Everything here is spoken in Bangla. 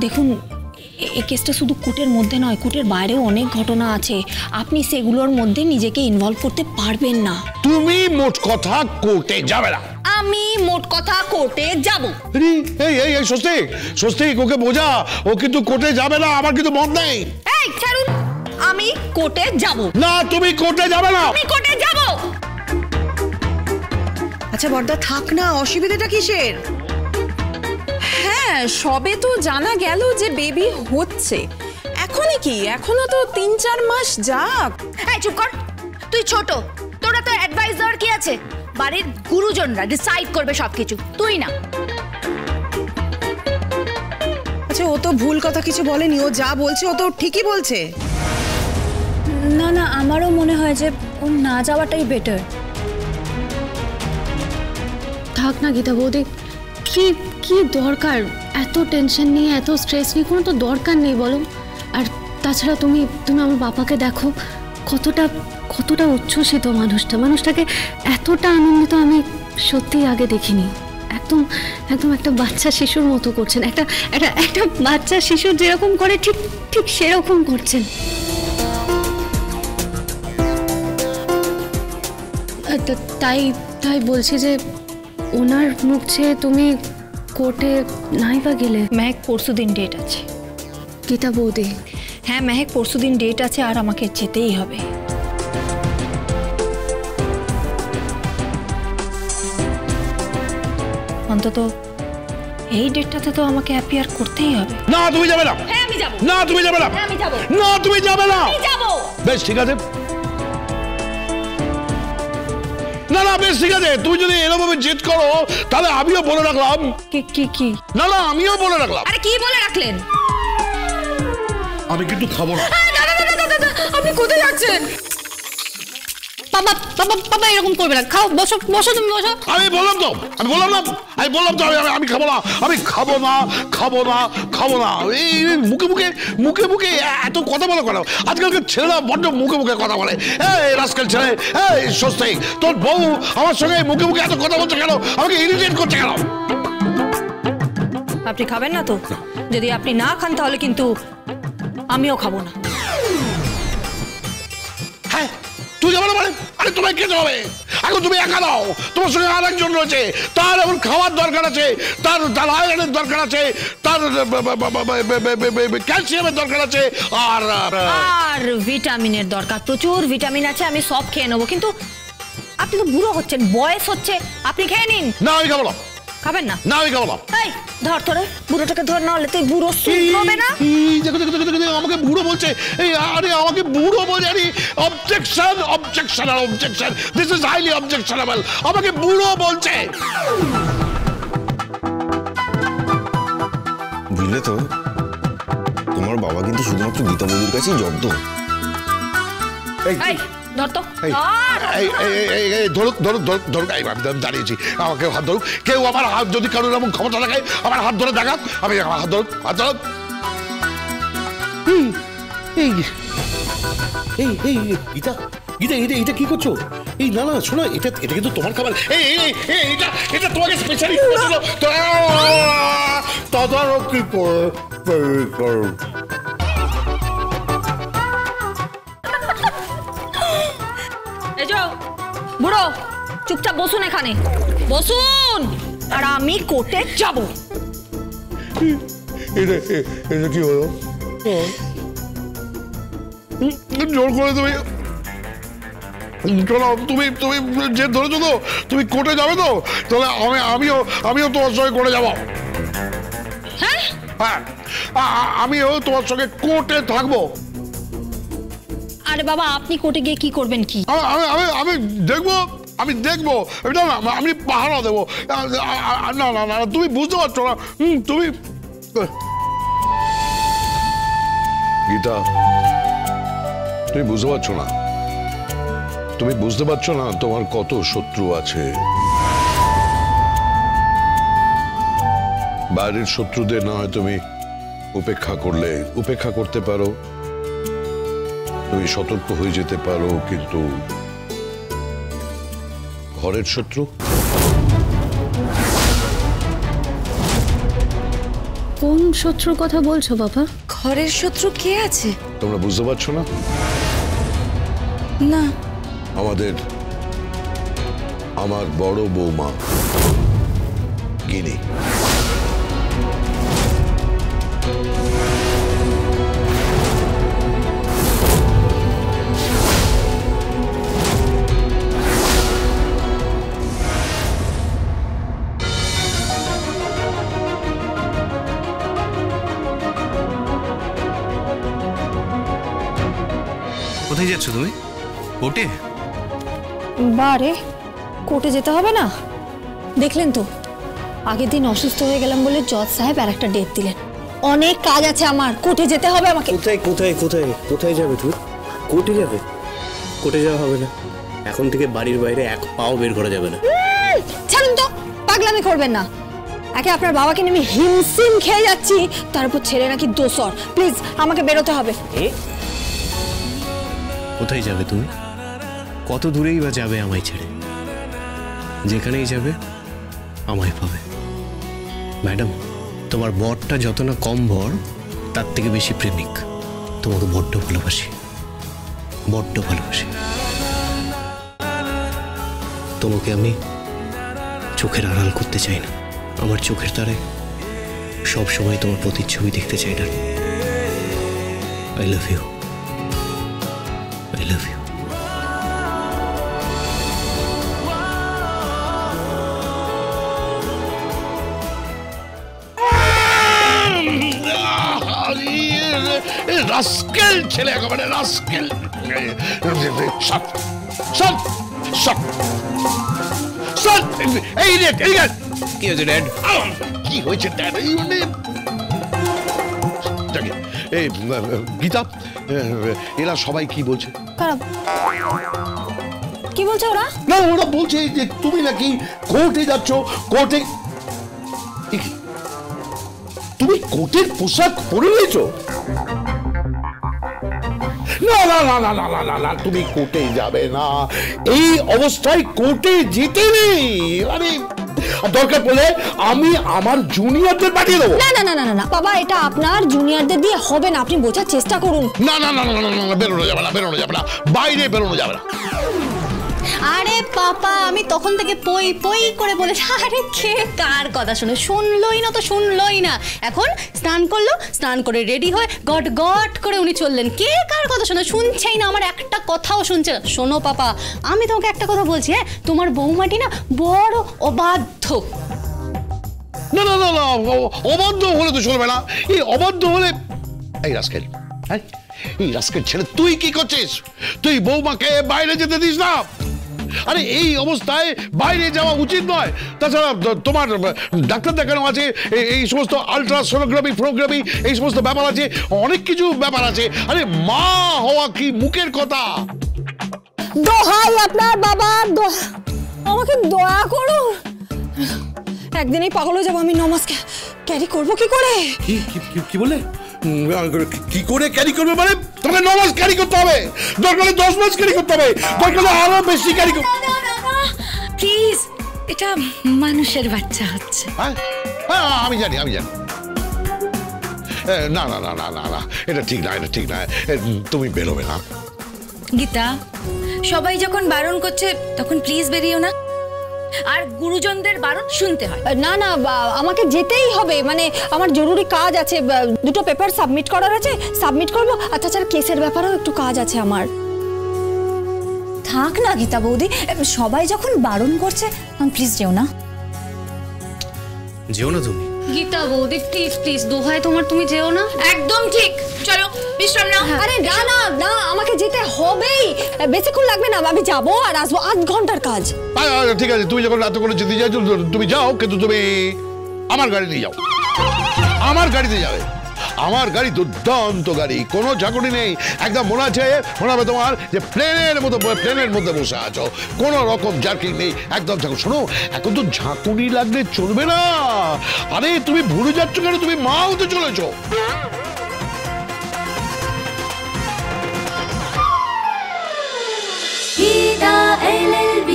দেখুন এই কেসটা শুধু কোর্টের মধ্যে নয়, কোর্টের বাইরেও অনেক ঘটনা আছে, আপনি সেগুলোর মধ্যে নিজেকে ইনভলভ করতে পারবেন না। তুমি মোট কথা কোর্টে যাবে না। আমি মোট কথা কোর্টে যাব। এই এই এই স্বস্তিক, স্বস্তিক ওকে বোঝা, ও কিন্তু কোর্টে যাবে না, আমার কিন্তু মত নেই। এই ছাড়ুন, আমি কোর্টে যাব না। তুমি কোর্টে যাবে না। আমি কোর্টে যাব। আচ্ছা বড়দা থাক না, অসুবিধাটা কিসের? হ্যাঁ সবে তো জানা গেল যে বেবি হচ্ছে, এখনই কি, এখনো তো 3-4 মাস যাক। এই চুপ কর, তুই ছোট, তোরা তো অ্যাডভাইস দেওয়ার কি আছে? বাড়ির গুরুজনরা ডিসাইড করবে সবকিছু, তুই না। আচ্ছা ও তো ভুল কথা কিছু বলেনি, ও যা বলছে ও তো ঠিকই বলছে। না না, আমারও মনে হয় যে ও না যাওয়াটাই বেটার। থাক না গীতা বৌদি, কি কি দরকার এত টেনশন নিয়ে, এত স্ট্রেস নিয়ে? কোনো তো দরকার নেই বলো। আর তাছাড়া তুমি আমার বাবাকে দেখো, কতটা উচ্ছ্বসিত মানুষটাকে এতটা আনন্দিত আমি সত্যিই আগে দেখিনি। একদম একটা বাচ্চা শিশুর মতো করছেন, একটা বাচ্চা শিশু যেরকম করে ঠিক সেরকম করছেন। তাই বলছি যে ওনার মুখ চেয়ে তুমি কোর্টে নাই বা গেলে? মেহেক পরশুদিন ডেট আছে। গীতা বৌদি? হ্যাঁ মেহেক পরশুদিন ডেট আছে, আর আমাকে যেতেই হবে। অন্তত এই ডেটটাতে তো আমাকে অ্যাপিয়ার করতেই হবে। না তুমি যাবে না। হ্যাঁ আমি যাব। না তুমি যাবে না। হ্যাঁ আমি যাব। না তুমি যাবে না। আমি যাব। বেশ ঠিক আছে। না না বেশ ঠিক আছে, তুমি যদি এরকম জেদ করো তাহলে আমিও বলে রাখলাম। কি? না না আমিও বলে রাখলাম। আরে কি বলে রাখলেন? আমি কিন্তু খাবো না। আপনি কোথায় যাচ্ছেন? বাবা এরকম করবে না, খাও, বসো তুমি বসো। আমি বললাম তো আমি খাবো না। এই মুখে এত কথা বলে কেন? আজকালকার ছেলেরা বড্ড মুখে কথা বলে। এই রাস্কেল ছেলে, এই স্বস্তিক, তোর বউ আমার সঙ্গে মুখে এত কথা বলছে কেন? আমাকে ইরিটেট করছে কেন? আপনি খাবেন না তো? যদি আপনি না খান তাহলে কিন্তু আমিও খাবো না। হ্যাঁ তুই যাবে না মানে? আরে তোমায় খেতে হবে, এখন তুমি একা দাও, তোমার সঙ্গে আর একজন রয়েছে, তার এখন খাওয়ার দরকার আছে, তার আয়রনের দরকার আছে, তার ক্যালসিয়ামের দরকার আছে, আর ভিটামিনের দরকার। প্রচুর ভিটামিন আছে, আমি সব খেয়ে নেবো। কিন্তু আপনি তো বুড়ো হচ্ছেন, বয়স হচ্ছে, আপনি খেয়ে নিন। না আমি খাবো না। খাবেন না? না আমি খাবো না। এই ধর তোরে, বুড়োটাকে ধর, না হলে তুই বুড়ো হবে না। দেখো আমাকে বুড়ো বলছে। এই আরে আমাকে বুড়ো বলছে। আরে objection, this is highly objectionable. আমাকে বুড়ো বলছে। বুঝলে তো, তোমার বাবা কিন্তু শুধুমাত্র গীতা বৌদির কাছেই জব্দ। ধর তো, ধরুক, আমি দাঁড়িয়েছি, আমাকে হাত ধরুক। কেউ আমার হাত, যদি কারোর এমন ক্ষমতা থাকে আমার হাত ধরে দেখাক, আমি হাত ধরুক। গীতা এটা কি করছো? এই না শোনো, এটা কিন্তু তোমার খাবার। এটা তোমাকে স্পেশালি তদারকি করো। বুড়ো চুপচাপ বসুন, এখানে বসুন, আর আমি কোর্টে যাব। এটা কি হলো? জোর করে তুমি যে ধরেছো তো, তুমি কোর্টে যাবে তো? তাহলে আমিও তোমার সঙ্গে কোর্টে যাবো। হ্যাঁ আমিও তোমার সঙ্গে কোর্টে থাকবো। আরে বাবা, আপনি কোর্টে গিয়ে কি করবেন? কি আমি দেখবো, আমি পাহারা দেবো। না তুমি বুঝতে পারছো না। তুমি গীতা, তুমি বুঝতে পারছো না, তোমার কত শত্রু আছে। বাইরের শত্রুদের না হয় তুমি উপেক্ষা করতে পারো, তুমি সতর্ক হয়ে যেতে পারো, কিন্তু ঘরের শত্রু? কোন শত্রুর কথা বলছো বাবা? ঘরের শত্রু কে আছে? তোমরা বুঝতে পারছো না? না। আমার বড় বৌমা গিনি। কোথায় যাচ্ছ তুমি? কোর্টে? বারে কোর্টে যেতে হবে না? দেখলেন তো, আগের দিন অসুস্থ হয়ে গেলাম বলে জজ সাহেব আর একটা ডেট দিলেন। অনেক কাজ আছে আমার, কোর্টে যেতে হবে আমাকে। কোথায় কোথায় কোথায় কোথায় যাবে তুই? কোর্টে যাবে? কোর্টে যাওয়া হবে না, এখন থেকে বাড়ির বাইরে এক পাও বের করা যাবে না। ছাড়ুন তো, পাগলামি করবেন না। একে আপনার বাবাকে নিয়ে আমি হিমসিম খেয়ে যাচ্ছি, তার উপর ছেলে নাকি দোসর। প্লিজ আমাকে বেরোতে হবে। কোথায় যাবে তুমি? কত দূরেই বা যাবে আমায় ছেড়ে? যেখানেই যাবে আমায় পাবে। ম্যাডাম, তোমার বরটা যত না কম বর, তার থেকে বেশি প্রেমিক। তোমাকে বড্ড ভালোবাসি, বড্ড ভালোবাসি। তোমাকে আমি চোখের আড়াল করতে চাই না। আমার চোখের তারায় সবসময় তোমার প্রতিচ্ছবি দেখতে চাই না। I love you, I love you. Rascal ছেলে, একেবারে রাস্কেল। এই রে, কি হয়েছে ড্যাড? কি হয়েছে ড্যাড? এই গীতা, এরা সবাই কি বলছে? খারাপ কি বলছে ওরা? না, ওরা বলছে যে তুমি নাকি কোর্টে যাচ্ছ। কোর্টে? তুমি কোর্টের পোশাক পরে রয়েছো? না না না না না না না না, তুমি কোর্টে যাবে না। এই অবস্থায় কোর্টে যেতে নেই। আরে দরকার পড়লে আমি আমার জুনিয়রদের পাঠিয়ে দেবো। না না না না না বাবা, এটা আপনার জুনিয়রদের দিয়ে হবে না, আপনি বোঝার চেষ্টা করুন। না না না না না, বেরোনো যাবে না, বেরোনো যাবে না, বাইরে বেরোনো যাবে না। আরে পাপা, আমি তখন থেকে পই পই করে বলেছি, আরে কে কার কথা শুনে? শুনলই না তো শুনলই না। এখন স্নান করলো, স্নান করে রেডি হয়ে গট গট করে উনি চললেন। কে কার কথা শুনে? শুনছেই না, আমার একটা কথাও শুনছে না। শোনো পাপা, আমি তোমাকে একটা কথা বলছি, হ্যাঁ, তোমার বৌমাটি না বড় অবাধ্য। না না না না, অবাধ্য হলে তো চলবে না। এই অবাধ্য হলে, এই রাস্কেল, হ্যাঁ, এই রাস্কেল ছেলে, তুই কি করছিস? তুই বৌমাকে বাইরে যেতে দিস না। আরে এই অবস্থায় বাইরে যাওয়া উচিত নয়। তাছাড়া তোমার ডাক্তার দেখানো আছে, এই সমস্ত আলট্রাসোনোগ্রাফি ফ্লোগ্রাফি, এই সমস্ত ব্যাপার আছে, অনেক কিছু ব্যাপার আছে। আরে মা হওয়া কি মুখের কথা? দোহাই আপনার বাবা, আমাকে দয়া করুন। একদিনই পাগল হয়ে যাবো আমি। নমাজকে ক্যারি করবো কি করে? কি বলে? কি করে ক্যারি করবে মানে? তোমাকে 9 মাস ক্যারি করতে হবে, দরকার হলে 10 মাস ক্যারি করতে হবে, দরকার হলে আরো বেশি ক্যারি করতে হবে। প্লিজ, এটা মানুষের বাচ্চা হচ্ছে। হ্যাঁ, আমি জানি, আমি জানি। না না না না না না, এটা ঠিক না, এটা ঠিক না। তুমি বেরোবে না। গীতা, সবাই যখন বারণ করছে তখন প্লিজ বেরিও না। আর গুরুজনদের বারণ শুনতে হয়। না না, আমাকে যেতেই হবে, মানে আমার জরুরি কাজ আছে। দুটো পেপার সাবমিট করার আছে, সাবমিট করবো। আর তাছাড়া কেসের ব্যাপারেও একটু কাজ আছে আমার। থাক না গীতা বৌদি, সবাই যখন বারণ করছে, প্লিজ যেও না। যেও না তুমি। গীতা বৌদি প্লিজ প্লিজ, দোহাই তোমার, তুমি যেও না। একদম ঠিক, চলো বিশ্রাম নাও। আরে না না না, আমাকে যেতে হবেই, বেশিক্ষণ লাগবে না, আমি যাবো আর আসবো, 8 ঘন্টার কাজ। ঠিক আছে, তুমি যখন রাতে করে যেতে চাইছো তুমি যাও, কিন্তু তুমি আমার গাড়ি নিয়ে যাও। আমার গাড়িতে যাবে। আমার গাড়ি দুর্দান্ত গাড়ি, কোনো ঝাঁকুনি নেই। একদম মনে হবে তোমার যে প্লেনের মধ্যে বসে আছো, কোনো রকম জার্কিং নেই, একদম ঝাঁকুনি। শোনো, এখন তো ঝাঁকুনি লাগলে চলবে না। আরে তুমি ভুলে যাচ্ছ কেন? তুমি মা হতে চলেছো। Gita LLB